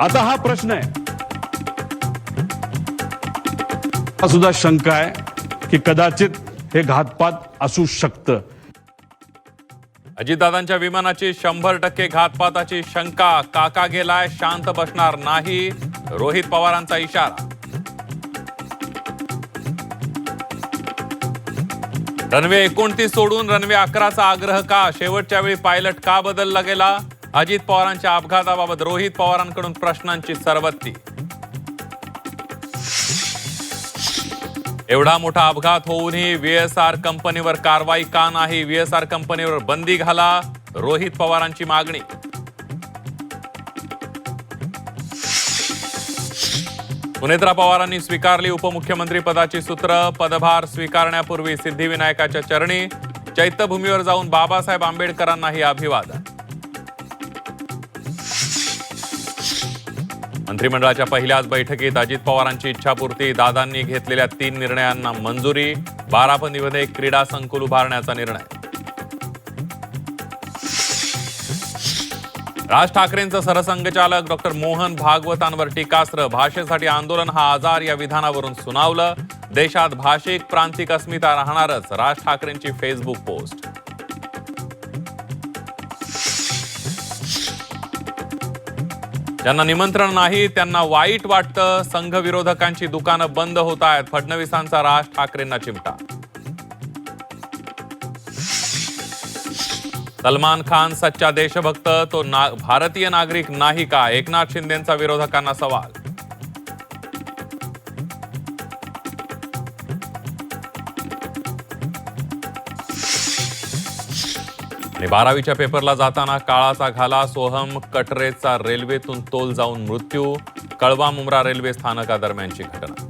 आता हा प्रश्न आहे, हा सुद्धा शंका आहे की कदाचित हे घातपात असू शकतं. अजितदादांच्या विमानाची 100% घातपाताची शंका. काका गेलाय, शांत बसणार नाही, रोहित पवारांचा इशारा. रनवे 29 सोडून रनवे 11चा आग्रह का? शेवटच्या वेळी पायलट का बदलला गेला? अजित पवारांच्या अपघाताबाबत रोहित पवारांकडून प्रश्नांची सरबत्ती. एवढा मोठा अपघात होऊनही व्हीएसआर कंपनीवर कारवाई का नाही? व्हीएसआर कंपनीवर बंदी घाला, रोहित पवारांची मागणी. सुनेत्रा पवारांनी स्वीकारली उपमुख्यमंत्री पदाची सूत्र. पदभार स्वीकारण्यापूर्वी सिद्धिविनायकाच्या चरणी, चैत्यभूमीवर जाऊन बाबासाहेब आंबेडकरांनाही अभिवादन. मंत्रिमंडळाच्या पहिल्याच बैठकीत अजित पवारांची इच्छापूर्ती. दादांनी घेतलेल्या 3 निर्णयांना मंजुरी. बारामतीमध्ये क्रीडा संकुल उभारण्याचा निर्णय. राज ठाकरेंचं सरसंघचालक डॉक्टर मोहन भागवतांवर टीकास्त्र. भाषेसाठी आंदोलन हा आजार या विधानावरून सुनावलं. देशात भाषिक प्रांतिक अस्मिता राहणारच, राज ठाकरेंची फेसबुक पोस्ट. ज्यांना निमंत्रण नाही त्यांना वाईट वाटतं. संघ विरोधकांची दुकानं बंद होत आहेत, फडणवीसांचा राज ठाकरेंना चिमटा. सलमान खान सच्चा देशभक्त, तो भारतीय नागरिक नाही का? एकनाथ शिंदेंचा विरोधकांना सवाल. आणि 12वीच्या पेपरला जाताना काळाचा घाला. सोहम कटरेचा रेल्वेतून तोल जाऊन मृत्यू. कळवा मुंब्रा रेल्वे स्थानकादरम्यानची घटना.